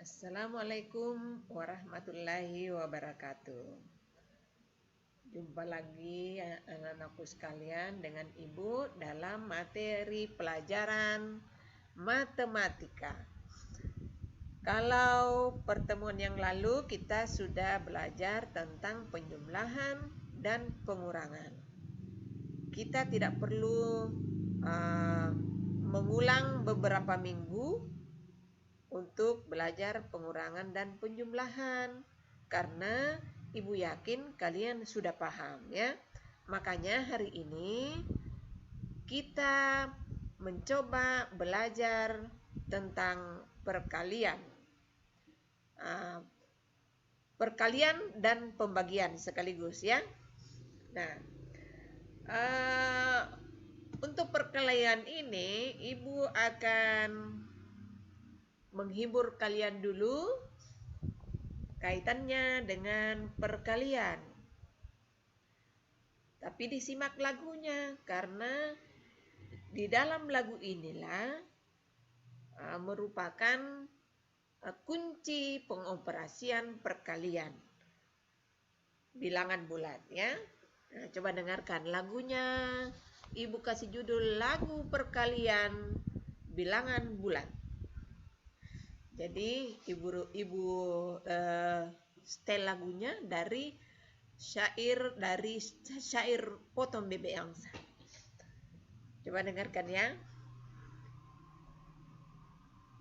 Assalamualaikum warahmatullahi wabarakatuh. Jumpa lagi anak-anakku sekalian dengan Ibu dalam materi pelajaran matematika. Kalau pertemuan yang lalu kita sudah belajar tentang penjumlahan dan pengurangan. Kita tidak perlu mengulang beberapa minggu untuk belajar pengurangan dan penjumlahan karena Ibu yakin kalian sudah paham ya. Makanya hari ini kita mencoba belajar tentang perkalian. Perkalian dan pembagian sekaligus ya. Nah, untuk perkalian ini Ibu akan menghibur kalian dulu kaitannya dengan perkalian. Tapi disimak lagunya karena di dalam lagu inilah merupakan kunci pengoperasian perkalian bilangan bulat ya. Nah, coba dengarkan lagunya. Ibu kasih judul lagu perkalian bilangan bulat. Jadi ibu setel lagunya dari syair Potong Bebek Angsa. Coba dengarkan ya.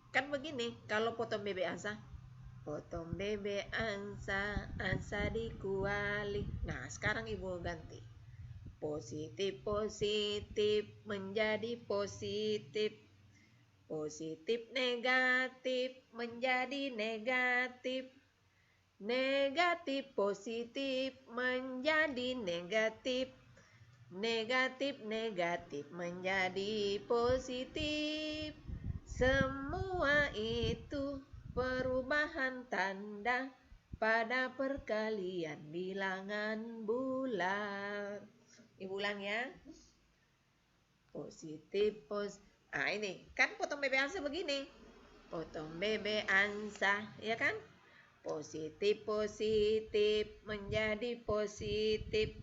Kan begini kalau Potong Bebek Angsa. Potong bebek angsa, angsa dikuali. Nah, sekarang ibu ganti. Positif menjadi positif. Positif negatif menjadi negatif. Negatif positif menjadi negatif. Negatif menjadi positif. Semua itu perubahan tanda pada perkalian bilangan bulat. Ibu ulang ya. Positif. Ini kan potong bebek angsa begini. Potong bebek angsa, ya kan? Positif menjadi positif.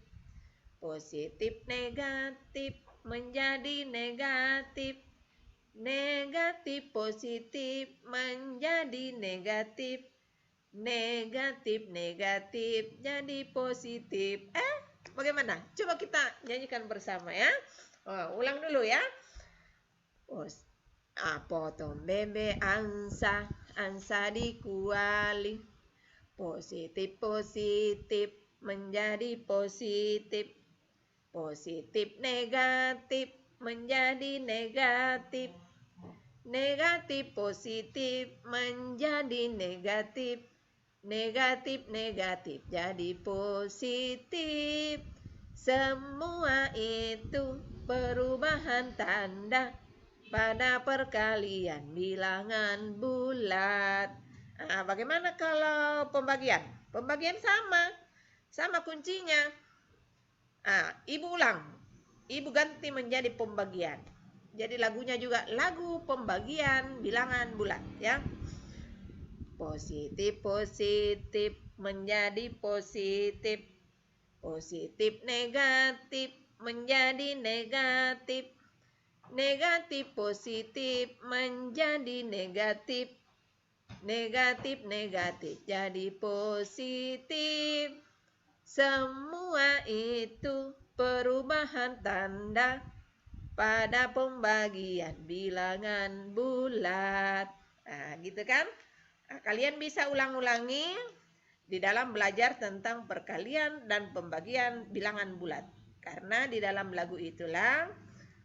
Positif negatif menjadi negatif. Negatif positif menjadi negatif. Negatif jadi positif. Bagaimana? Coba kita nyanyikan bersama ya. Ulang dulu ya. Potong bebek angsa, angsa dikuali. Positif menjadi positif. Positif negatif menjadi negatif. Negatif positif menjadi negatif. Negatif jadi positif. Semua itu perubahan tanda pada perkalian bilangan bulat. Bagaimana kalau pembagian? Pembagian sama kuncinya. Ibu ulang. Ibu ganti menjadi pembagian. Jadi lagunya juga lagu pembagian bilangan bulat ya. Positif menjadi positif. Positif negatif menjadi negatif. Negatif positif menjadi negatif. Negatif jadi positif. Semua itu perubahan tanda pada pembagian bilangan bulat. Gitu kan? Kalian bisa ulang-ulangi di dalam belajar tentang perkalian dan pembagian bilangan bulat. Karena di dalam lagu itulah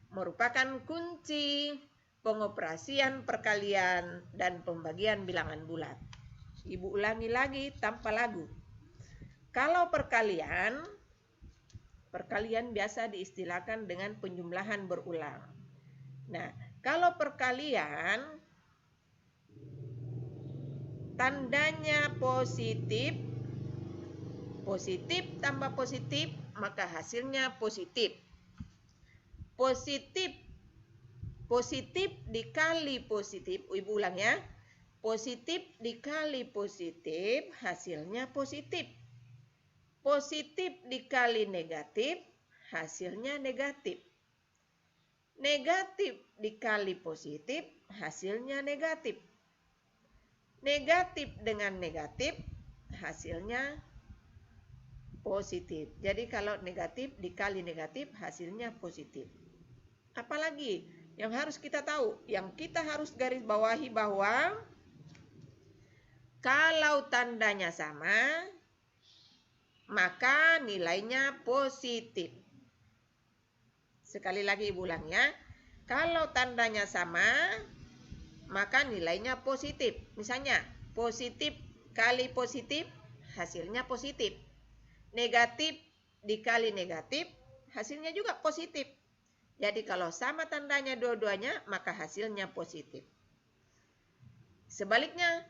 merupakan kunci pengoperasian perkalian dan pembagian bilangan bulat. Ibu ulangi lagi tanpa lagu. Kalau perkalian biasa diistilahkan dengan penjumlahan berulang. Nah, kalau perkalian tandanya positif tambah positif, maka hasilnya positif. Positif dikali positif, ibu ulang ya. Positif dikali positif, hasilnya positif. Positif dikali negatif, hasilnya negatif. Negatif dikali positif, hasilnya negatif. Negatif dengan negatif, hasilnya positif. Jadi kalau negatif dikali negatif, hasilnya positif. Apalagi yang harus kita tahu, yang kita harus garis bawahi bahwa kalau tandanya sama, maka nilainya positif. Sekali lagi Ibu ulang ya. Kalau tandanya sama, maka nilainya positif. Misalnya, positif kali positif, hasilnya positif. Negatif dikali negatif, hasilnya juga positif. Jadi kalau sama tandanya dua-duanya, maka hasilnya positif. Sebaliknya,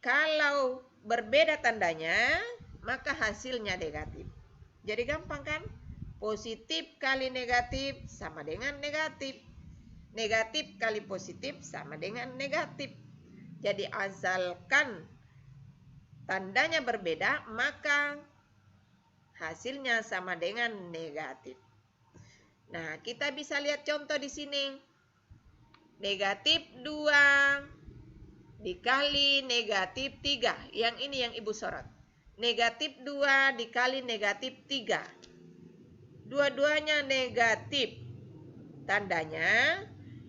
kalau berbeda tandanya, maka hasilnya negatif. Jadi gampang kan? Positif kali negatif sama dengan negatif. Negatif kali positif sama dengan negatif. Jadi asalkan tandanya berbeda, maka hasilnya sama dengan negatif. Nah, kita bisa lihat contoh di sini. Negatif 2 dikali negatif 3. Yang ini yang Ibu sorot. Negatif 2 dikali negatif 3. Dua-duanya negatif tandanya,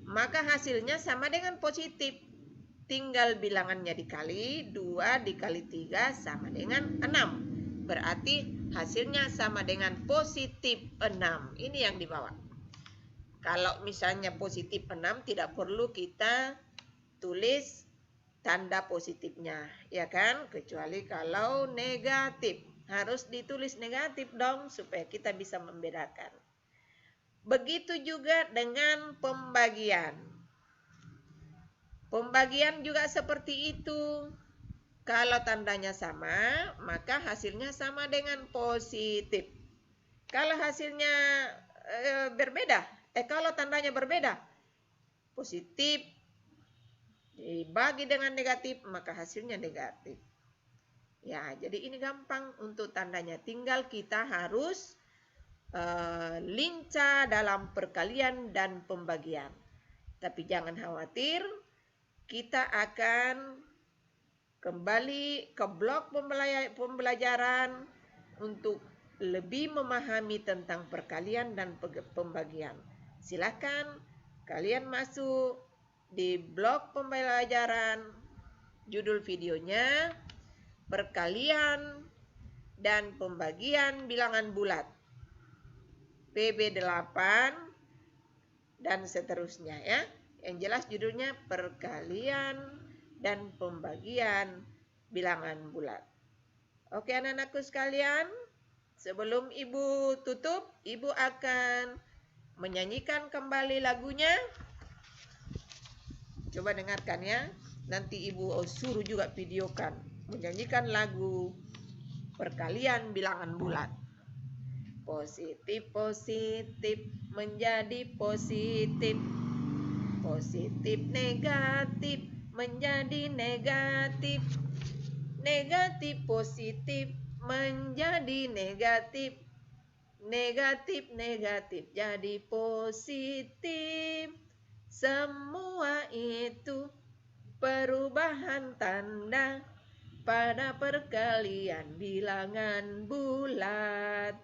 maka hasilnya sama dengan positif. Tinggal bilangannya dikali, 2 dikali 3 sama dengan 6. Berarti hasilnya sama dengan positif 6. Ini yang dibawa. Kalau misalnya positif 6, tidak perlu kita tulis tanda positifnya, ya kan? Kecuali kalau negatif. Harus ditulis negatif dong, supaya kita bisa membedakan. Begitu juga dengan pembagian. Pembagian juga seperti itu. Kalau tandanya sama, maka hasilnya sama dengan positif. Kalau hasilnya kalau tandanya berbeda, positif dibagi dengan negatif, maka hasilnya negatif. Ya, jadi ini gampang untuk tandanya. Tinggal kita harus lincah dalam perkalian dan pembagian. Tapi jangan khawatir, kita akan kembali ke blok pembelajaran untuk lebih memahami tentang perkalian dan pembagian. Silakan kalian masuk di blok pembelajaran, judul videonya perkalian dan pembagian bilangan bulat PB8 dan seterusnya ya. Yang jelas judulnya perkalian dan pembagian bilangan bulat. Oke anak-anakku sekalian, sebelum Ibu tutup, Ibu akan menyanyikan kembali lagunya. Coba dengarkan ya. Nanti Ibu suruh juga videokan. Menyanyikan lagu perkalian bilangan bulat. Positif, positif menjadi positif. Positif, negatif menjadi negatif. Negatif, positif menjadi negatif. Negatif, negatif jadi positif. Semua itu perubahan tanda pada perkalian bilangan bulat.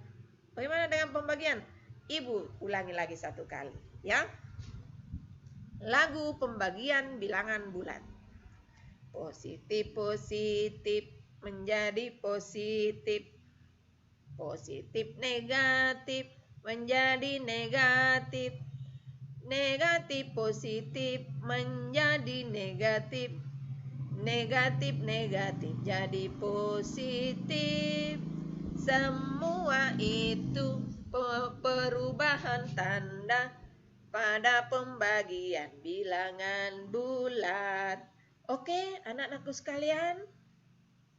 Bagaimana dengan pembagian? Ibu ulangi lagi satu kali ya. Lagu pembagian bilangan bulat. Positif, positif menjadi positif. Positif, negatif menjadi negatif. Negatif, positif menjadi negatif. Negatif, negatif jadi positif. Semua itu perubahan tanda pada pembagian bilangan bulat. Oke, anak-anakku sekalian,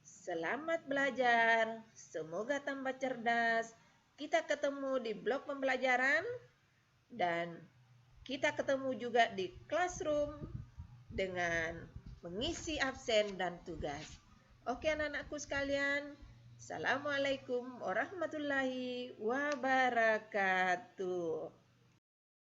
selamat belajar. Semoga tambah cerdas. Kita ketemu di blok pembelajaran dan kita ketemu juga di classroom dengan mengisi absen dan tugas. Oke anak-anakku sekalian, Assalamualaikum warahmatullahi wabarakatuh.